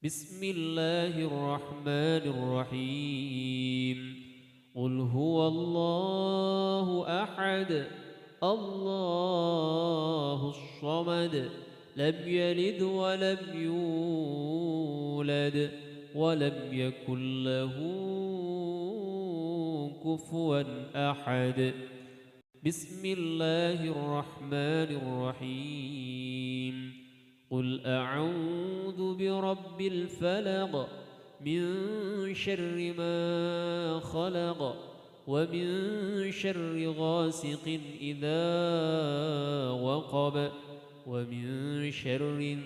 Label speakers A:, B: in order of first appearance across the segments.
A: بسم الله الرحمن الرحيم. قل هو الله أحد الله الصمد لم يلد ولم يولد ولم يكن له كفوا أحد. بسم الله الرحمن الرحيم. قل أعوذ برب الفلق من شر ما خلق ومن شر غاسق إذا وقب ومن شر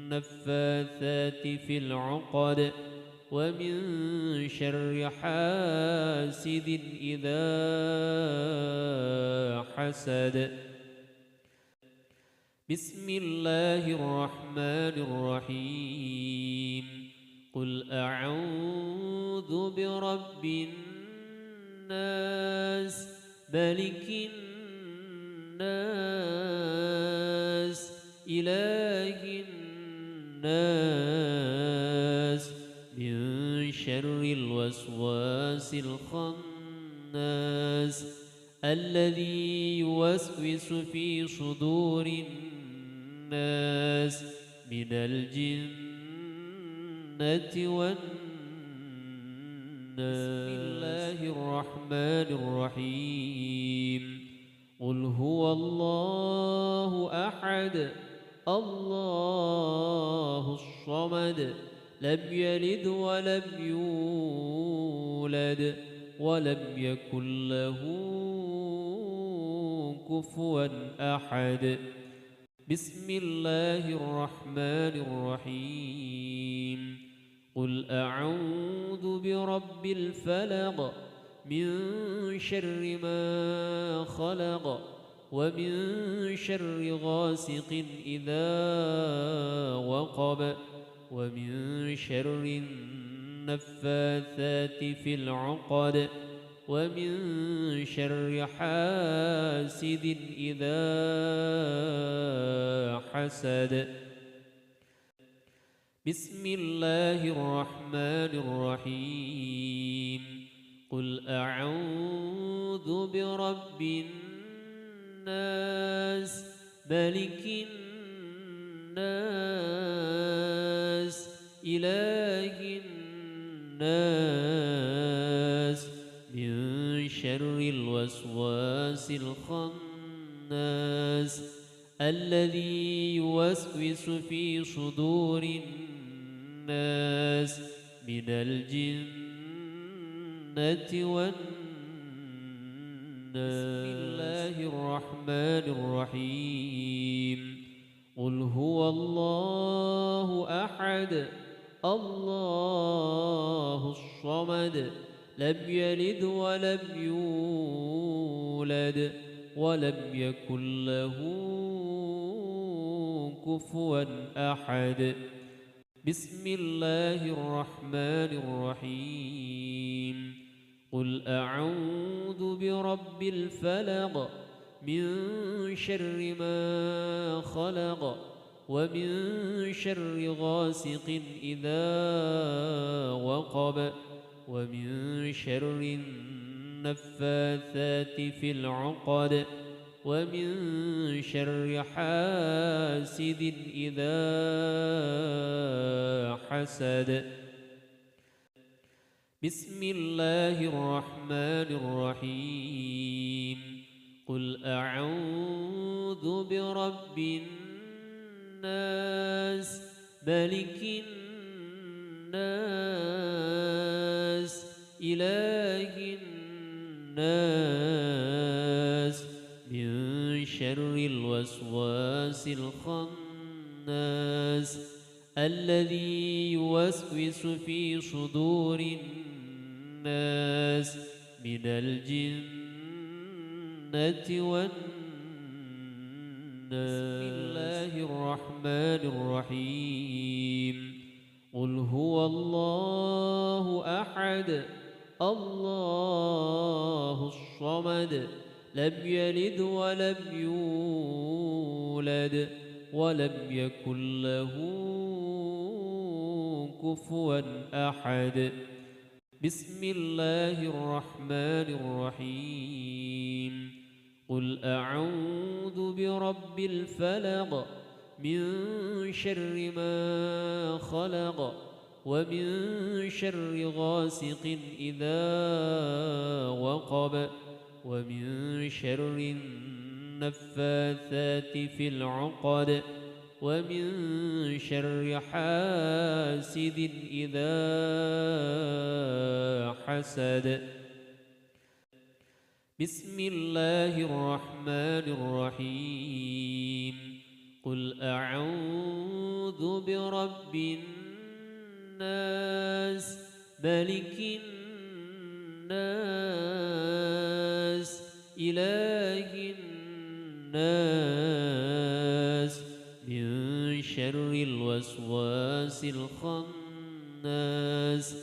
A: النفاثات في العقد ومن شر حاسد إذا حسد. بسم الله الرحمن الرحيم. قل أعوذ برب الناس ملك الناس إله الناس من شر الوسواس الخناس الذي يوسوس في صدور الناس من الجنة والناس. بسم الله الرحمن الرحيم. قل هو الله أحد الله الصمد لم يلد ولم يولد ولم يكن له كفوا أحد. بسم الله الرحمن الرحيم. قل أعوذ برب الفلق من شر ما خلق ومن شر غاسق إذا وقب ومن شر النفاثات في العقد ومن شر حاسد إذا حسد. بسم الله الرحمن الرحيم. قل أعوذ برب الناس ملك الناس إله الناس من شر الوسواس الخناس الذي يوسوس في صدور الناس من الجنة والناس. بسم الله الرحمن الرحيم. قل هو الله أحد الله الصمد لم يلد ولم يولد ولم يكن له كفوا أحد. بسم الله الرحمن الرحيم. قل أعوذ برب الفلق من شر ما خلق ومن شر غاسق إذا وقب ومن شر النفاثات في العقد ومن شر حاسد إذا حسد. بسم الله الرحمن الرحيم. قل أعوذ برب الناس ملك الناس إله الناس من شر الوسواس الخناس الذي يوسوس في صدور الناس من الجنة والناس. بسم الله الرحمن الرحيم. قل هو الله أحد الله الصمد لم يلد ولم يولد ولم يكن له كفوا أحد بسم الله الرحمن الرحيم قل أعوذ برب الفلق من شر ما خلق ومن شر غاسق إذا وقب ومن شر النفاثات في العقد ومن شر حاسد إذا حسد بسم الله الرحمن الرحيم قل أعوذ برب الناس ملك الناس إله الناس من شر الوسواس الخناس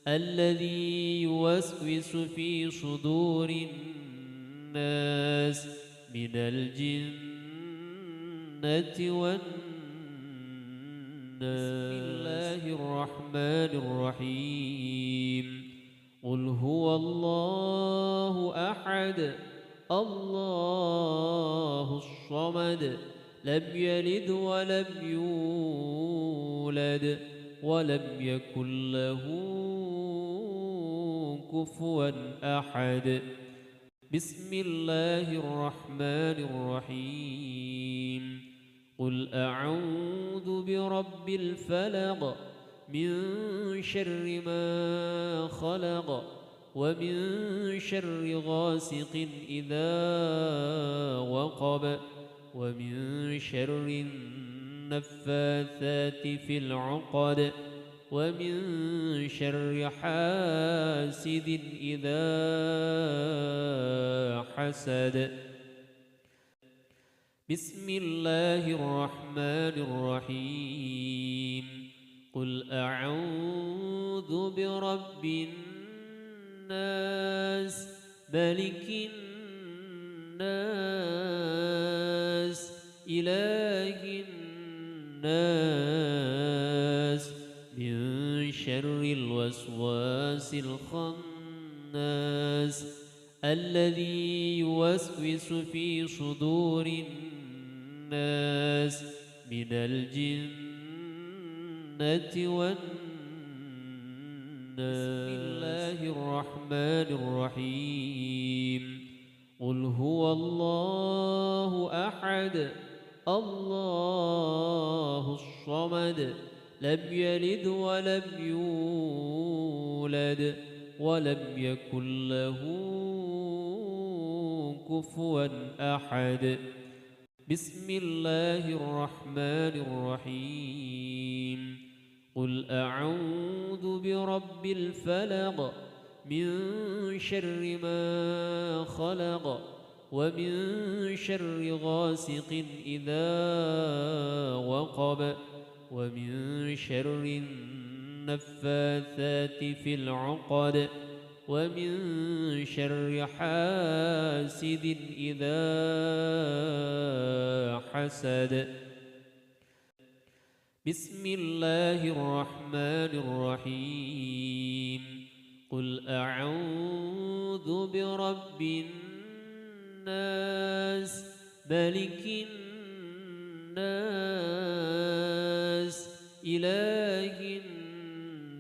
A: الذي يوسوس في صدور الناس من الجنة والناس بسم الله الرحمن الرحيم قل هو الله أحد الله الصمد لم يلد ولم يولد ولم يكن له كفوا أحد بسم الله الرحمن الرحيم قل أعوذ برب الفلق من شر ما خلق ومن شر غاسق إذا وقب ومن شر النفاثات في العقد ومن شر حاسد إذا حسد بسم الله الرحمن الرحيم قل أعوذ برب الناس ملك الناس إله الناس من شر الوسواس الخناس الذي يوسوس في صدور الناس من الجنة والناس بسم الله الرحمن الرحيم قل هو الله أحد الله الصمد لم يلد ولم يولد ولم يكن له كفوا أحد بسم الله الرحمن الرحيم قل أعوذ برب الفلق من شر ما خلق ومن شر غاسق إذا وقب ومن شر النفاثات في العقد ومن شر حاسد إذا حسد بسم الله الرحمن الرحيم قل أعوذ برب الناس ملك الناس إله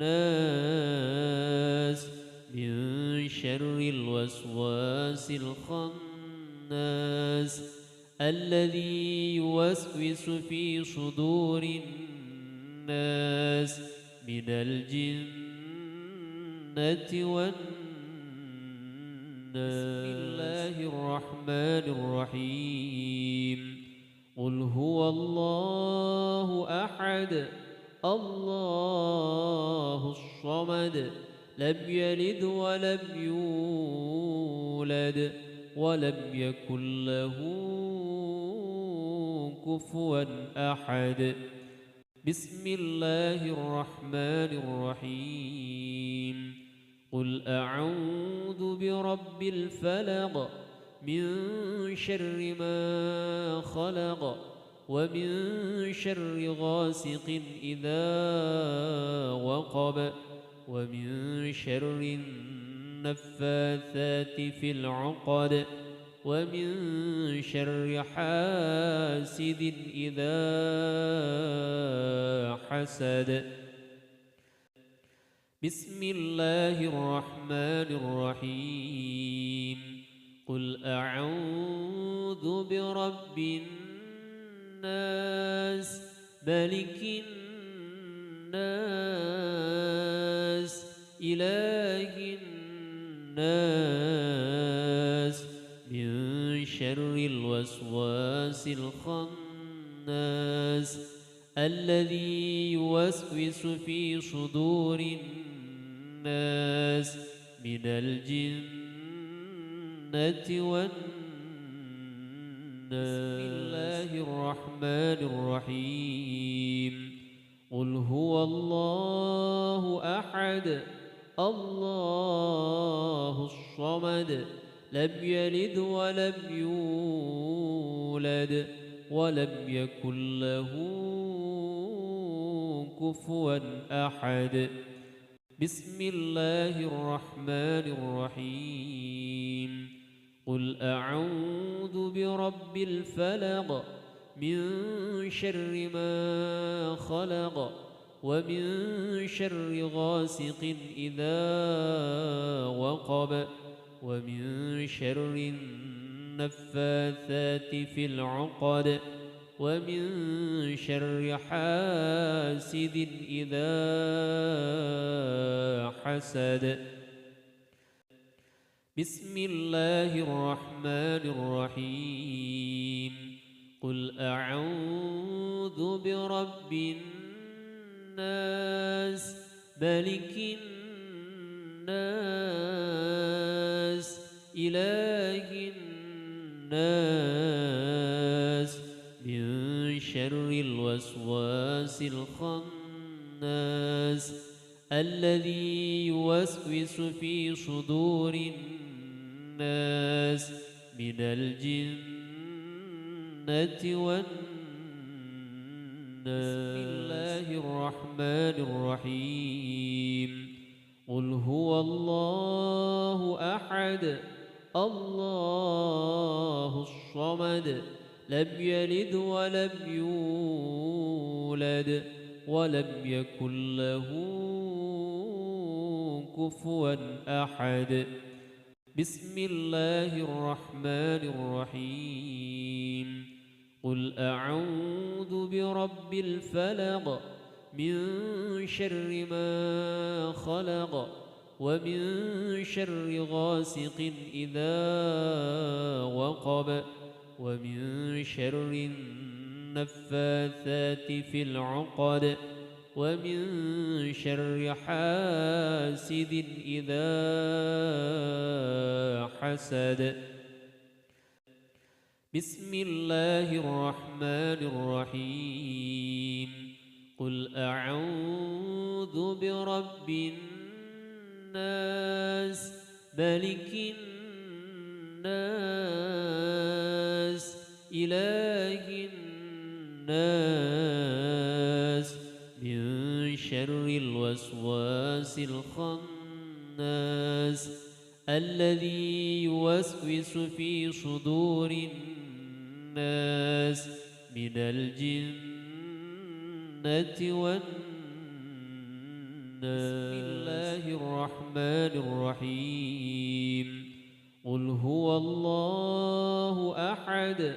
A: الناس من شر الوسواس الخناس الذي يوسوس في صدور الناس من الجنة والناس بسم الله الرحمن الرحيم قل هو الله أحد الله الصمد لم يلد ولم يولد ولم يكن له كفوا أحد بسم الله الرحمن الرحيم قل أعوذ برب الفلق من شر ما خلق ومن شر غاسق إذا وقب ومن شر النفاثات في العقد ومن شر حاسد إذا حسد. بسم الله الرحمن الرحيم. قل أعوذ برب الناس ملك الناس إله الناس من شر الوسواس الخناس الذي يوسوس في صدور الناس من الجنة والناس. بسم الله الرحمن الرحيم. قل هو الله أحد الله الصمد لم يلد ولم يولد ولم يكن له كفوا أحد. بسم الله الرحمن الرحيم. قل أعوذ برب الفلق من شر ما خلق ومن شر غاسق إذا وقب ومن شر النفاثات في العقد ومن شر حاسد إذا حسد. بسم الله الرحمن الرحيم. قل أعوذ برب الناس ملك الناس إله الناس من شر الوسواس الخناس الذي يوسوس في صدور الناس من الجنة والناس. بسم الله الرحمن الرحيم. قل هو الله أحد الله الصمد لم يلد ولم يولد ولم يكن له كفوا أحد. بسم الله الرحمن الرحيم. قل أعوذ برب الفلق من شر ما خلق ومن شر غاسق إذا وقب ومن شر النفاثات في العقد ومن شر حاسد إذا حسد. بسم الله الرحمن الرحيم. قل أعوذ برب الناس ملك الناس إله الناس من شر الوسواس الخناس الذي يوسوس في صدور الناس من الجنة والناس. بسم الله الرحمن الرحيم. قل هو الله أحد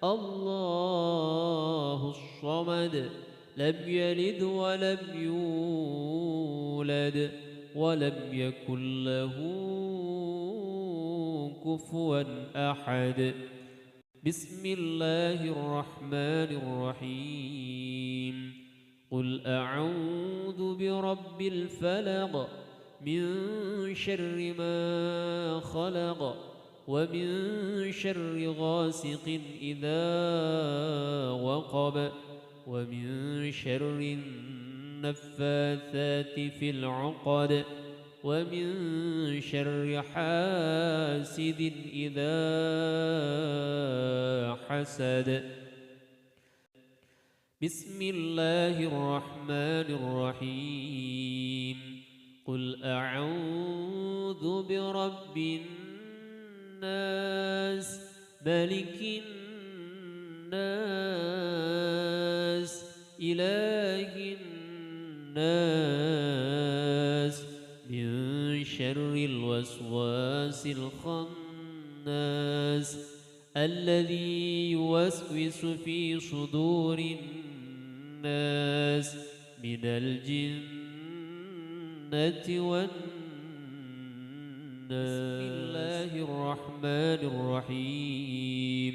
A: الله الصمد لم يلد ولم يولد ولم يكن له كفوا أحد. بسم الله الرحمن الرحيم. قل أعوذ برب الفلق من شر ما خلق ومن شر غاسق إذا وقب ومن شر النفاثات في العقد ومن شر حاسد إذا حسد. بسم الله الرحمن الرحيم قل أعوذ برب الناس ملك الناس إله الناس من شر الوسواس الخناس الذي يوسوس في صدور الناس من الجنة والناس. بسم الله الرحمن الرحيم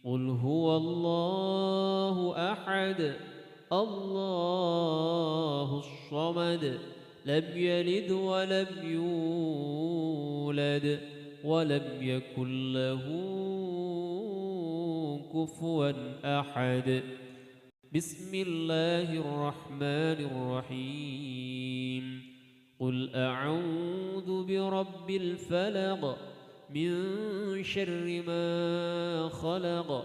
A: قل هو الله أحد الله الصمد لم يلد ولم يولد ولم يكن له كفوا أحد. بسم الله الرحمن الرحيم قل أعوذ برب الفلق من شر ما خلق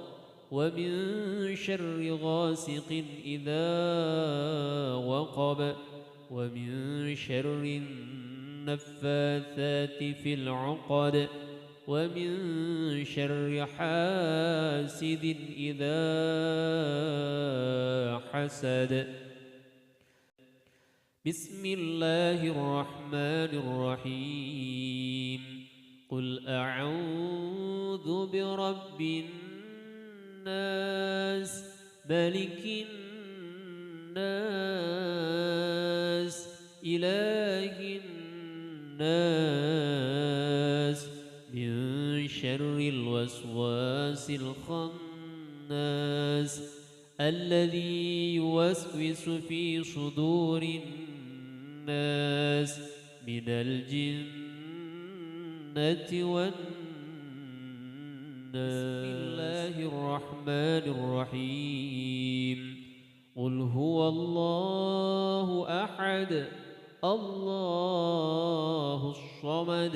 A: ومن شر غاسق إذا وقب ومن شر النفاثات في العقد ومن شر حاسد إذا حسد. بسم الله الرحمن الرحيم قل أعوذ برب الناس ملك الناس إله الناس من شر الوسواس الخناس الذي يوسوس في صدور الناس من الجنة والناس. بسم الله الرحمن الرحيم قل هو الله أحد الله الصمد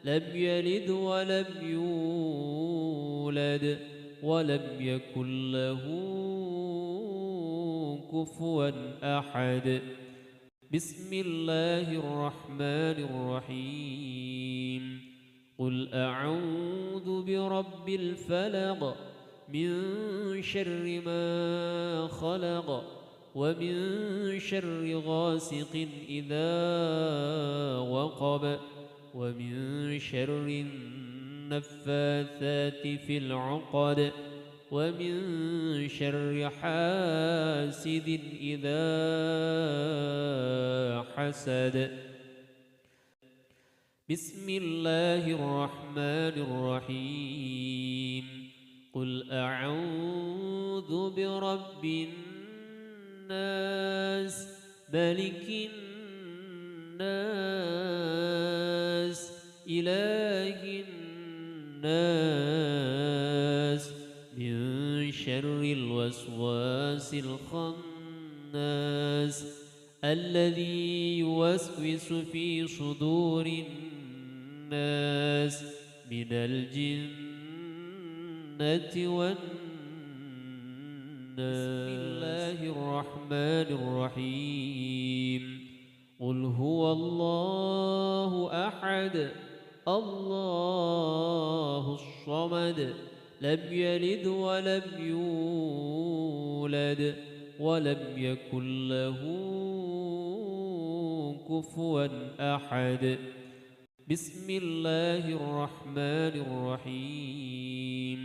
A: لم يلد ولم يولد ولم يكن له كفوا أحد. بسم الله الرحمن الرحيم قل أعوذ برب الفلق من شر ما خلق ومن شر غاسق إذا وقب ومن شر النفاثات في العقد ومن شر حاسد إذا حسد. بسم الله الرحمن الرحيم قل أعوذ برب الناس ملك الناس إله الناس من شر الوسواس الخناس الذي يوسوس في صدور الناس من الجنة والناس. بسم الله الرحمن الرحيم قل هو الله أحد الله الصمد لم يلد ولم يولد ولم يكن له كفوا أحد. بسم الله الرحمن الرحيم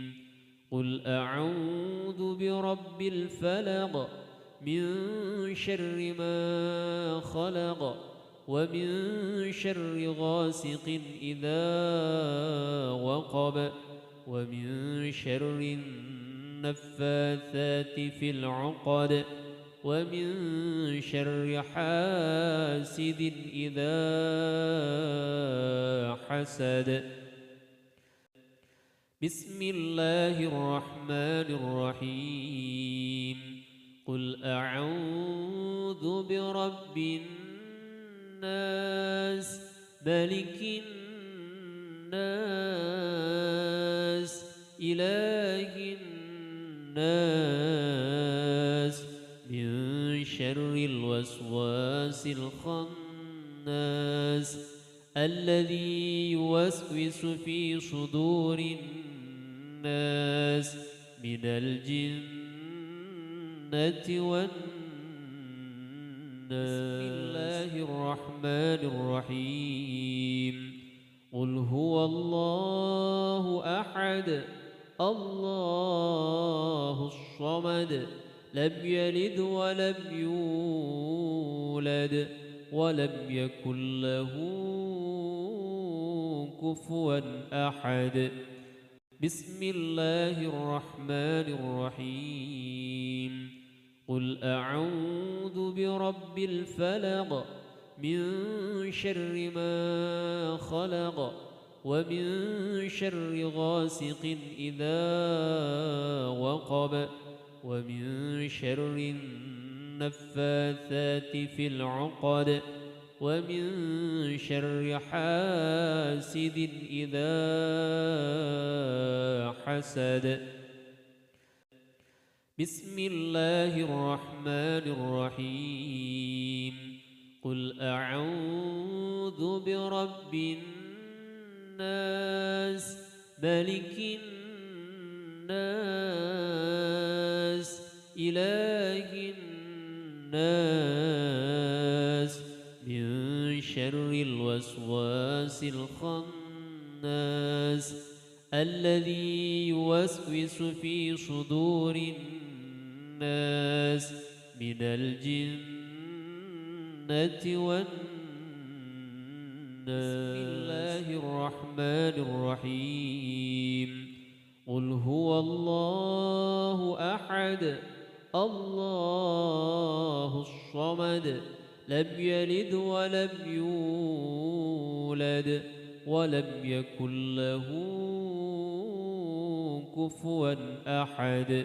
A: قل أعوذ برب الفلق من شر ما خلق ومن شر غاسق إذا وقب ومن شر النفاثات في العقد ومن شر حاسد إذا حسد. بسم الله الرحمن الرحيم قل أعوذ برب الناس ملك الناس إله الناس شر الوسواس الخناس الذي يوسوس في صدور الناس من الجنة والناس. بسم الله الرحمن الرحيم. قل هو الله أحد الله الصمد لم يلد ولم يولد ولم يكن له كفوا أحد. بسم الله الرحمن الرحيم. قل أعوذ برب الفلق من شر ما خلق ومن شر غاسق إذا وقب ومن شر النفاثات في العقد ومن شر حاسد إذا حسد. بسم الله الرحمن الرحيم. قل أعوذ برب الناس ملك الناس إله الناس من شر الوسواس الخناس الذي يوسوس في صدور الناس من الجنة والناس. بسم الله الرحمن الرحيم. قل هو الله أحد الله الصمد لم يلد ولم يولد ولم يكن له كفوا أحد.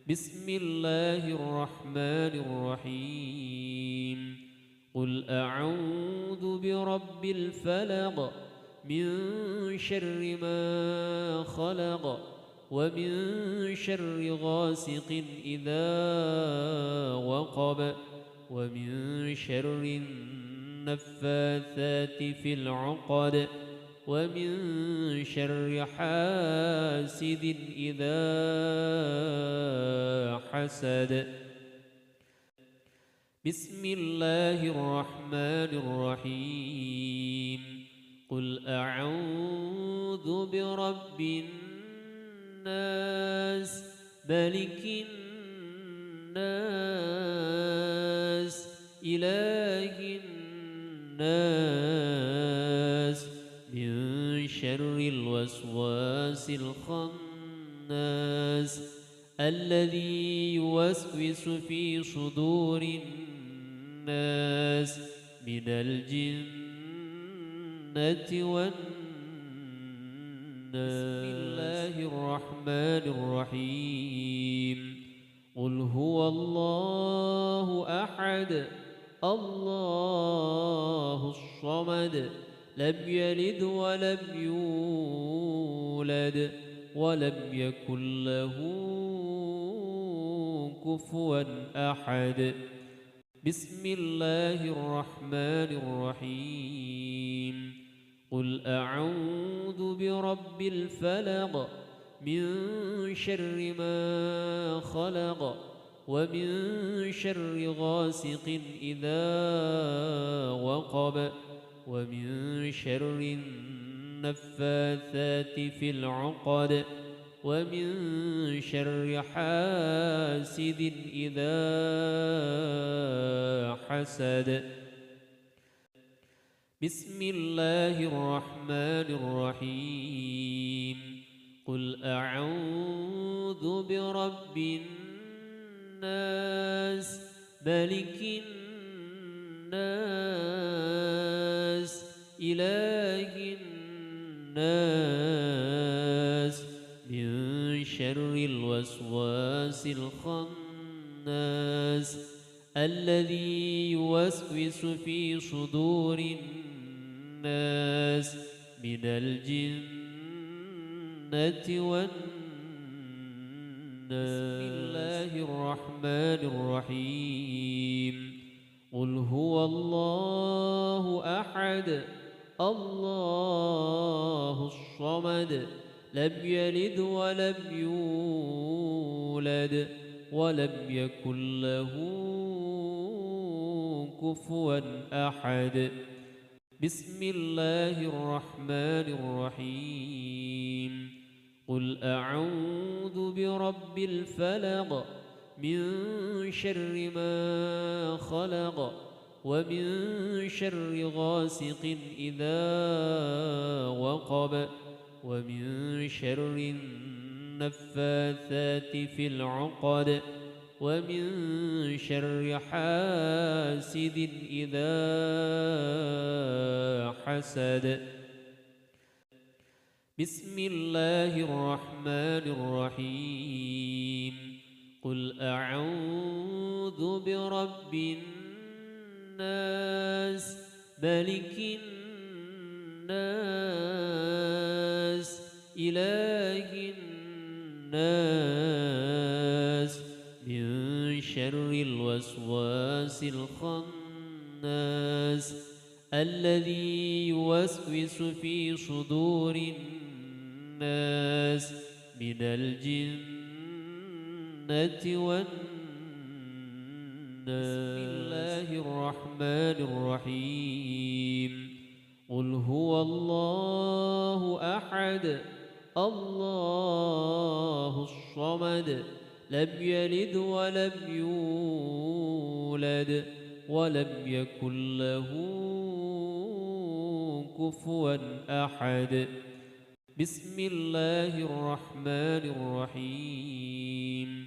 A: بسم الله الرحمن الرحيم. قل أعوذ برب الفلق من شر ما خلق ومن شر غاسق إذا وقب ومن شر النفاثات في العقد ومن شر حاسد إذا حسد. بسم الله الرحمن الرحيم. قل أعوذ برب الناس ملك الناس إله الناس من شر الوسواس الخناس الذي يوسوس في صدور الناس من الجنة والناس. بسم الله الرحمن الرحيم. قل هو الله أحد الله الصمد لم يلد ولم يولد ولم يكن له كفوا أحد. بسم الله الرحمن الرحيم. قل أعوذ برب الفلق من شر ما خلق ومن شر غاسق إذا وقب ومن شر النفاثات في العقد ومن شر حاسد إذا حسد. بسم الله الرحمن الرحيم. قل أعوذ برب الناس ملك الناس إله الناس من شر الوسواس الخناس الذي يوسوس في صدور الناس من الجنة والناس. بسم الله الرحمن الرحيم قل هو الله أحد الله الصمد لم يلد ولم يولد ولم يكن له كفوا أحد بسم الله الرحمن الرحيم قل أعوذ برب الفلق من شر ما خلق ومن شر غاسق إذا وقب ومن شر النفاثات في العقد ومن شر حاسد إذا حسد بسم الله الرحمن الرحيم قل أعوذ برب الناس ملك الناس إله الناس من شر الوسواس الخناس الذي يوسوس في صدور الناس من الجنة والناس بسم الله الرحمن الرحيم قل هو الله أحد الله الصمد لم يلد ولم يولد ولم يكن له كفوا أحد بسم الله الرحمن الرحيم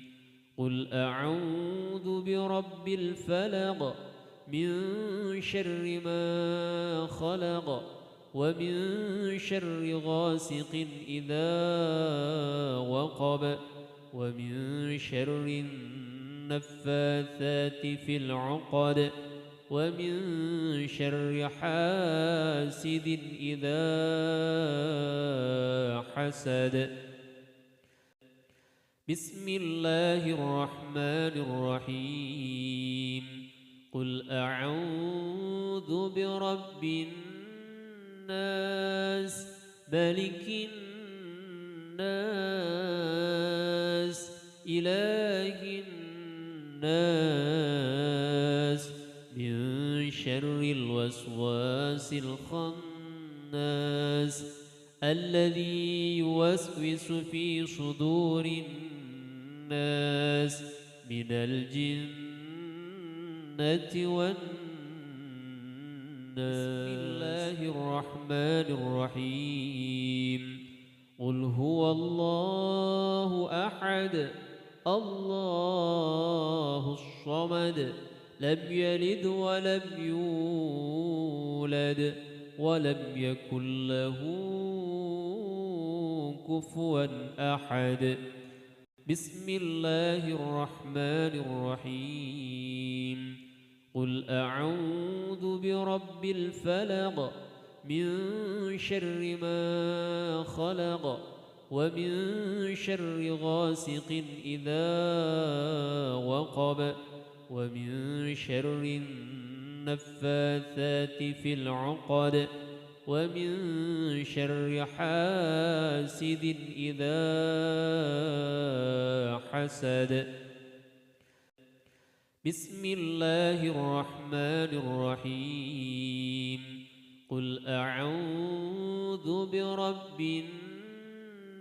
A: قل أعوذ برب الفلق من شر ما خلق ومن شر غاسق إذا وقب ومن شر النفاثات في العقد ومن شر حاسد إذا حسد بسم الله الرحمن الرحيم قل أعوذ برب الناس ملك الناس إله الناس من شر الوسواس الخناس الذي يوسوس في صدور الناس من الجنة والناس بسم الله الرحمن الرحيم قل هو الله أحد الله الصمد لم يلد ولم يولد ولم يكن له كفوا أحد بسم الله الرحمن الرحيم قل أعوذ برب الفلق من شر ما خلق ومن شر غاسق إذا وقب ومن شر النفاثات في العقد ومن شر حاسد إذا حسد بسم الله الرحمن الرحيم قل أعوذ برب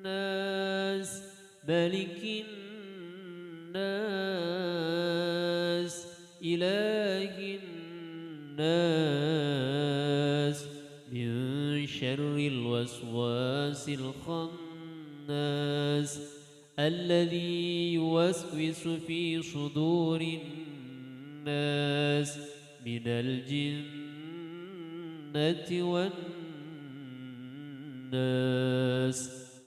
A: الناس ملك الناس إله الناس من شر الوسواس الخناس الذي يوسوس في صدور الناس من الجنة والناس